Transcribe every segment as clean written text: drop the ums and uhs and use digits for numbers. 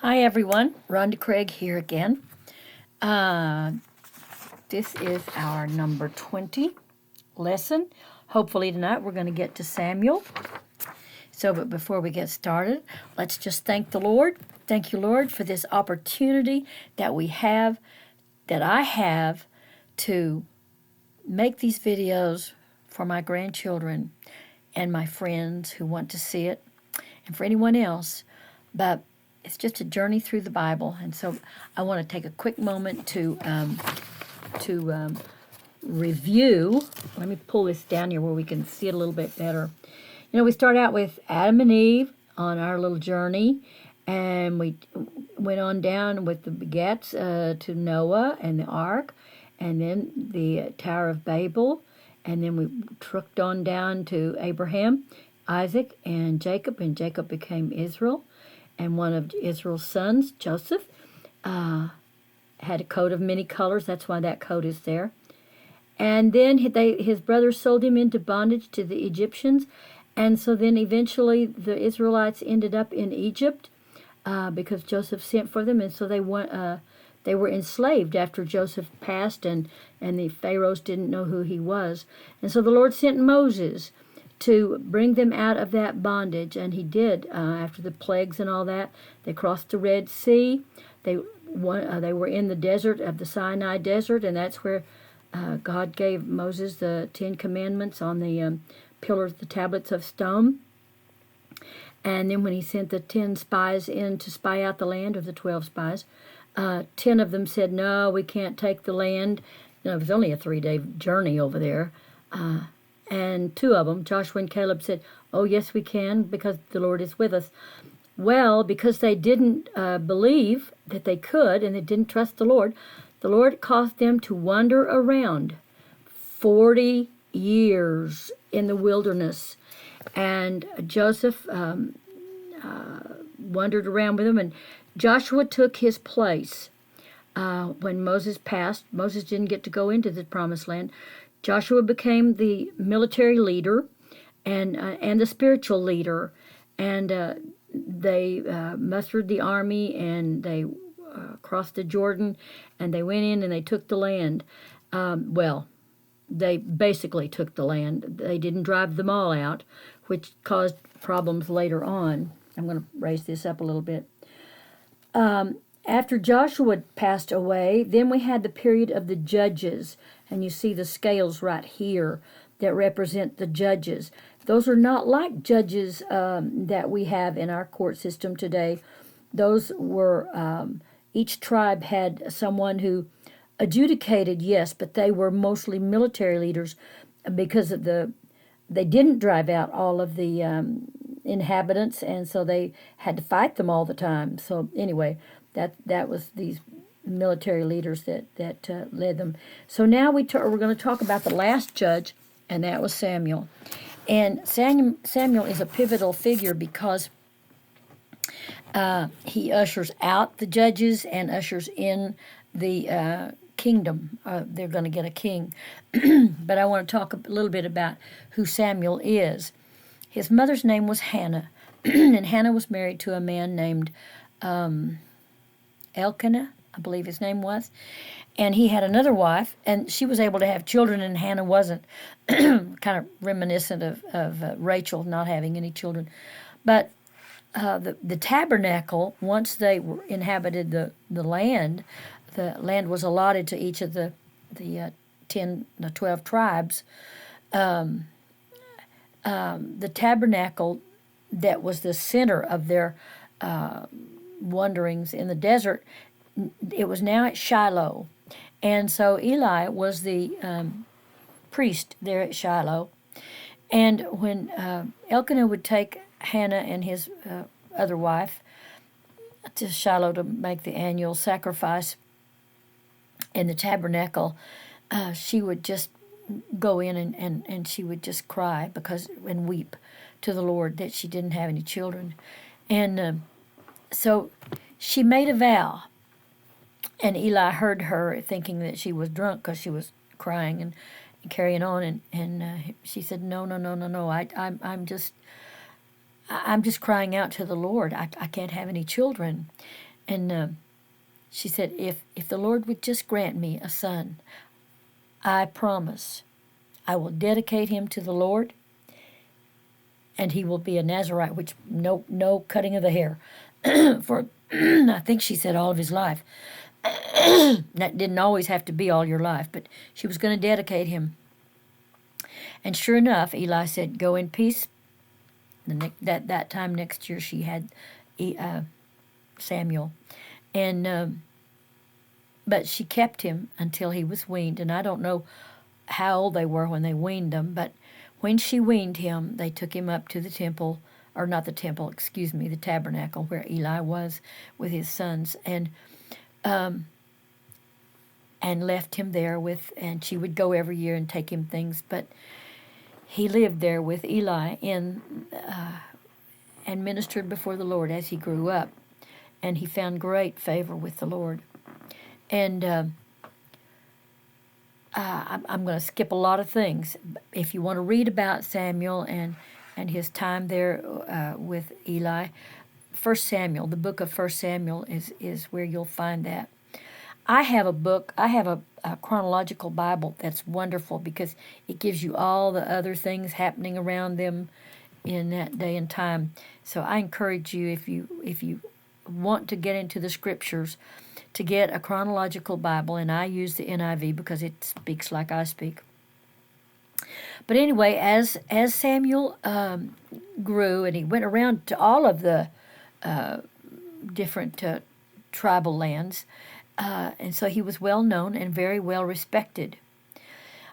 Hi everyone, Rhonda Craig here again. This is our number 20 lesson. Hopefully tonight we're going to get to Samuel. But before we get started, let's just thank the Lord. Thank you, Lord, for this opportunity that I have to make these videos for my grandchildren and my friends who want to see it, and for anyone else. But it's just a journey through the Bible, and so I want to take a quick moment to review. Let me pull this down here where we can see it a little bit better. We start out with Adam and Eve on our little journey, and we went on down with the begats to Noah and the ark, and then the Tower of Babel, and then we trucked on down to Abraham, Isaac, and Jacob became Israel. And one of Israel's sons, Joseph, had a coat of many colors. That's why that coat is there. And then his brothers sold him into bondage to the Egyptians. And so then eventually the Israelites ended up in Egypt because Joseph sent for them. And so they were enslaved after Joseph passed, and the pharaohs didn't know who he was. And so the Lord sent Moses to bring them out of that bondage, and he did. After the plagues and all that, they crossed the Red Sea. They were in the desert of the Sinai Desert, and that's where God gave Moses the 10 Commandments on the pillars, the tablets of stone. And then when he sent the 10 spies in to spy out the land, of the 12 spies, 10 of them said, no, we can't take the land. It was only a 3-day journey over there. And 2 of them, Joshua and Caleb, said, oh, yes, we can, because the Lord is with us. Well, because they didn't believe that they could, and they didn't trust the Lord caused them to wander around 40 years in the wilderness. And Joseph wandered around with them, and Joshua took his place. When Moses passed, Moses didn't get to go into the promised land. Joshua became the military leader and the spiritual leader, and they mustered the army, and they crossed the Jordan, and they went in and they took the land. They basically took the land. They didn't drive them all out, which caused problems later on. I'm going to raise this up a little bit. After Joshua passed away, then we had the period of the judges, and you see the scales right here that represent the judges. Those are not like judges that we have in our court system today. Those were, each tribe had someone who adjudicated, yes, but they were mostly military leaders because they didn't drive out all of the inhabitants, and so they had to fight them all the time. So anyway, that was these military leaders that led them. So now we're going to talk about the last judge, and that was Samuel. And Samuel is a pivotal figure because he ushers out the judges and ushers in the kingdom. They're going to get a king. But I want to talk a little bit about who Samuel is. His mother's name was Hannah, and Hannah was married to a man named Elkanah, I believe his name was, and he had another wife, and she was able to have children, and Hannah wasn't. Kind of reminiscent of Rachel not having any children. But the tabernacle, once they inhabited the land was allotted to each of the 12 tribes. The tabernacle that was the center of their wanderings in the desert, it was now at Shiloh. And so Eli was the priest there at Shiloh. And when Elkanah would take Hannah and his other wife to Shiloh to make the annual sacrifice in the tabernacle, she would just go in and she would just cry and weep to the Lord that she didn't have any children. And so she made a vow, and Eli heard her thinking that she was drunk because she was crying and carrying on, and she said, no, I'm just crying out to the Lord. I can't have any children. And she said, if the Lord would just grant me a son, I promise I will dedicate him to the Lord, and he will be a Nazarite, which no cutting of the hair for I think she said all of his life. That didn't always have to be all your life, but she was going to dedicate him. And sure enough, Eli said, "Go in peace." That time next year, she had Samuel, and but she kept him until he was weaned. And I don't know how old they were when they weaned him, but when she weaned him, they took him up to the temple, or not the temple, excuse me, the tabernacle where Eli was with his sons, and left him there and she would go every year and take him things, but he lived there with Eli and ministered before the Lord as he grew up, and he found great favor with the Lord. And I'm going to skip a lot of things. If you want to read about Samuel and his time there with Eli, the book of 1 Samuel is where you'll find that. I have a chronological Bible that's wonderful because it gives you all the other things happening around them in that day and time. So I encourage you, if you want to get into the scriptures, to get a chronological Bible, and I use the NIV because it speaks like I speak. But anyway, as Samuel grew, and he went around to all of the different tribal lands, and so he was well known and very well respected.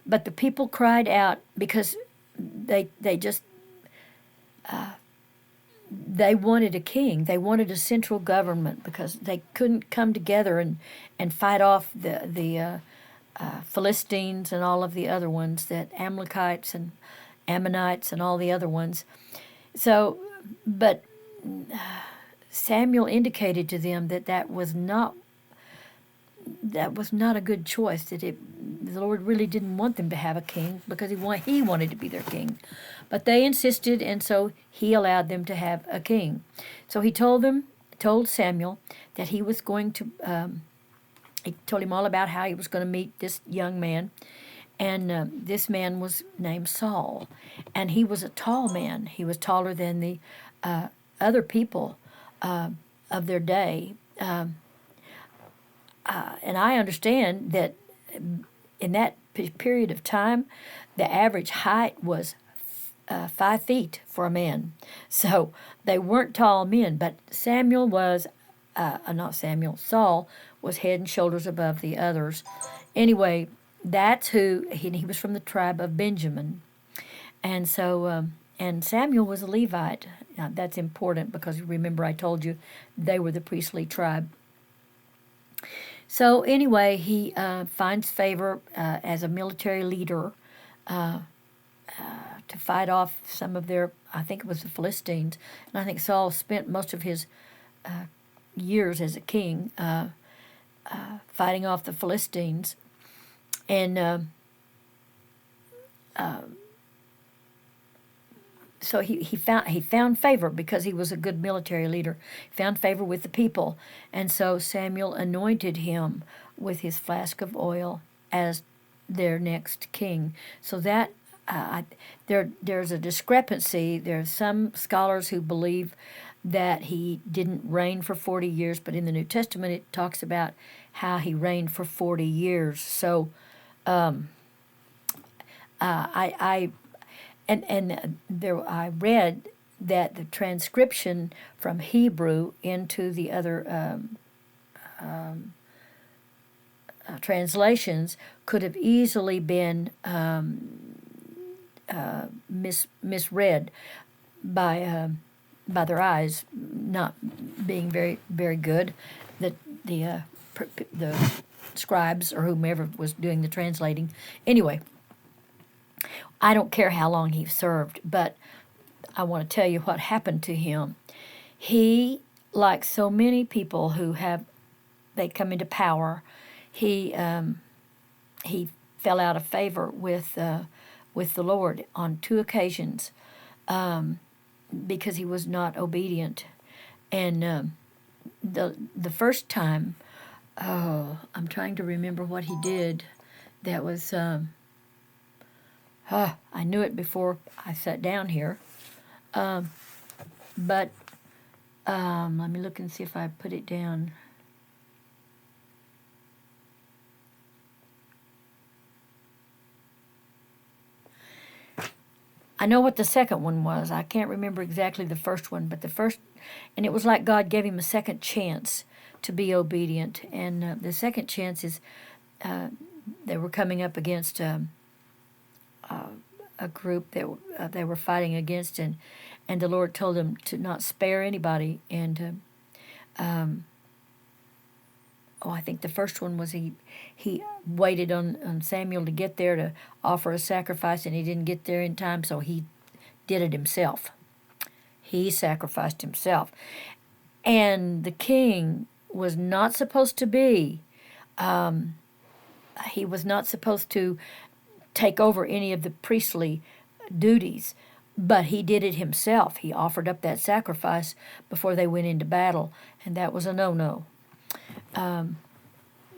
But the people cried out because they wanted a king. They wanted a central government because they couldn't come together and fight off the Philistines and all of the other ones, that Amalekites and Ammonites and all the other ones. So, but Samuel indicated to them that was not a good choice. The Lord really didn't want them to have a king because he wanted to be their king. But they insisted, and so he allowed them to have a king. So he told Samuel that he was going to, he told him all about how he was going to meet this young man. And this man was named Saul. And he was a tall man. He was taller than the other people of their day. And I understand that in that period of time, the average height was 5 feet for a man. So they weren't tall men, but Saul was head and shoulders above the others. Anyway, that's who, he was from the tribe of Benjamin. And so, and Samuel was a Levite. Now, that's important because remember I told you they were the priestly tribe. So anyway, he finds favor as a military leader to fight off some of I think it was the Philistines. And I think Saul spent most of his years as a king fighting off the Philistines. And so he found favor because he was a good military leader. He found favor with the people, and so Samuel anointed him with his flask of oil as their next king. So that there's a discrepancy. There's some scholars who believe that he didn't reign for 40 years, but in the New Testament it talks about how he reigned for 40 years. So I read that the transcription from Hebrew into the other translations could have easily been misread by their eyes not being very very good. The scribes or whomever was doing the translating. Anyway, I don't care how long he served, but I want to tell you what happened to him. He, like so many people who they come into power, he fell out of favor with the Lord on 2 occasions because he was not obedient. And the first time, oh, I'm trying to remember what he did. That was I knew it before I sat down here, but let me look and see if I put it down. I know what the second one was. I can't remember exactly the first one, but the first, and it was like God gave him a second chance to be obedient. And the second chance is they were coming up against a group that they were fighting against, and the Lord told them to not spare anybody. And I think the first one was he waited on Samuel to get there to offer a sacrifice, and he didn't get there in time, so he did it himself. He sacrificed himself. And the king was not supposed to be, he was not supposed to take over any of the priestly duties, but he did it himself. He offered up that sacrifice before they went into battle, and that was a no-no.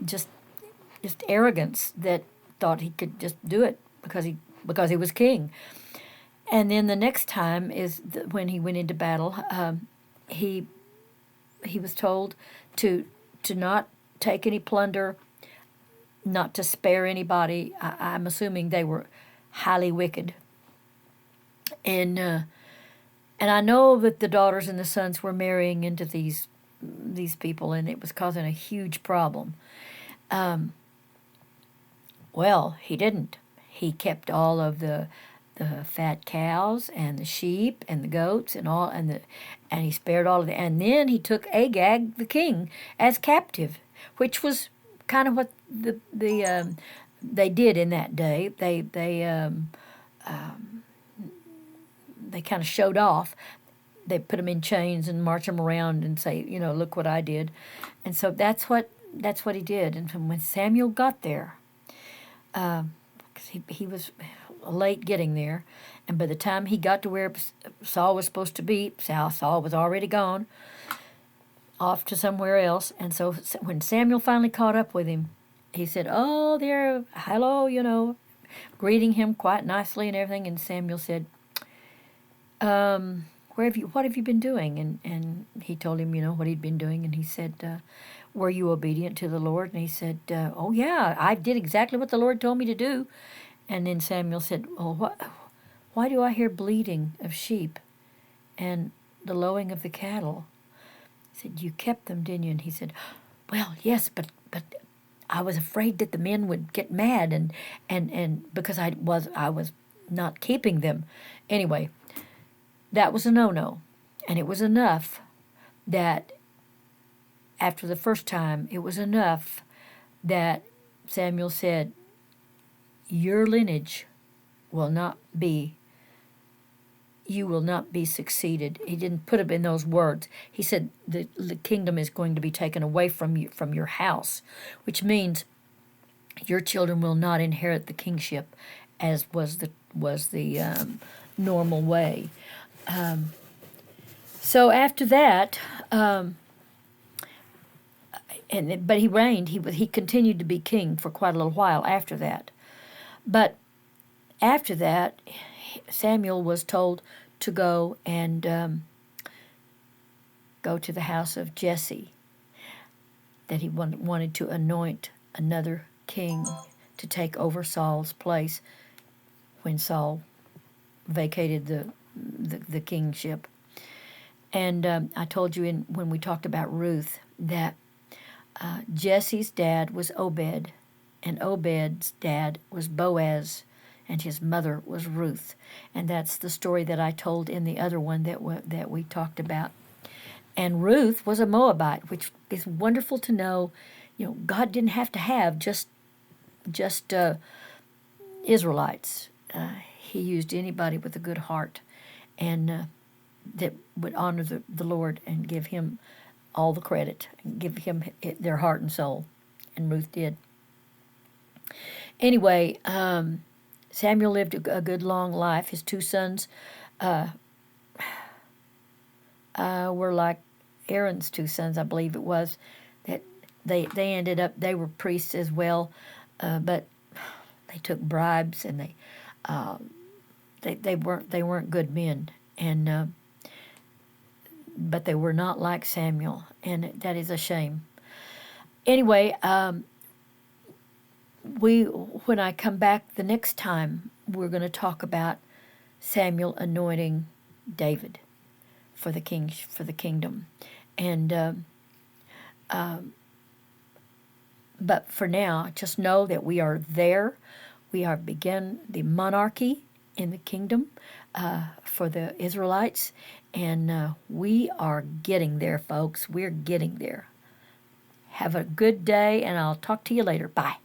Just arrogance that thought he could just do it because he was king. And then the next time is when he went into battle. He was told to not take any plunder, not to spare anybody. I'm assuming they were highly wicked. And I know that the daughters and the sons were marrying into these people, and it was causing a huge problem. Well, he didn't. He kept all of the fat cows and the sheep and the goats and all, and he spared all of it. And then he took Agag the king as captive, which was kind of what they did in that day. They kind of showed off. They put him in chains and march him around and say, look what I did. And so that's what he did. And when Samuel got there, because he was late getting there, and by the time he got to where Saul was supposed to be, Saul was already gone, off to somewhere else. And so when Samuel finally caught up with him, he said, "Oh, there, hello," greeting him quite nicely and everything. And Samuel said, what have you been doing?" And he told him, what he'd been doing. And he said, "Were you obedient to the Lord?" And he said, "Oh, yeah, I did exactly what the Lord told me to do." And then Samuel said, "Well, why do I hear bleating of sheep and the lowing of the cattle?" He said, "You kept them, didn't you?" And he said, "Well, yes, but I was afraid that the men would get mad and because I was not keeping them." Anyway, that was a no-no. And it was enough that after the first time, it was enough that Samuel said, "Your lineage will not be, you will not be succeeded." He didn't put it in those words. He said the kingdom is going to be taken away from you, from your house, which means your children will not inherit the kingship as was the normal way. So after that, but he reigned. He continued to be king for quite a little while after that. But after that, Samuel was told to go and go to the house of Jesse, that he wanted to anoint another king to take over Saul's place when Saul vacated the kingship. And I told you when we talked about Ruth that Jesse's dad was Obed, and Obed's dad was Boaz, and his mother was Ruth. And that's the story that I told in the other one that we talked about. And Ruth was a Moabite, which is wonderful to know. God didn't have to have just Israelites. He used anybody with a good heart, and that would honor the Lord and give him all the credit, and give him their heart and soul. And Ruth did. Anyway, Samuel lived a good long life. His two sons were like Aaron's two sons, I believe it was, that they ended up, they were priests as well, but they took bribes, and they weren't good men, and but they were not like Samuel, and that is a shame. Anyway, when I come back the next time, we're going to talk about Samuel anointing David for the kingdom, and but for now, just know that we are there. We are begin the monarchy in the kingdom for the Israelites, and we are getting there, folks. We're getting there. Have a good day, and I'll talk to you later. Bye.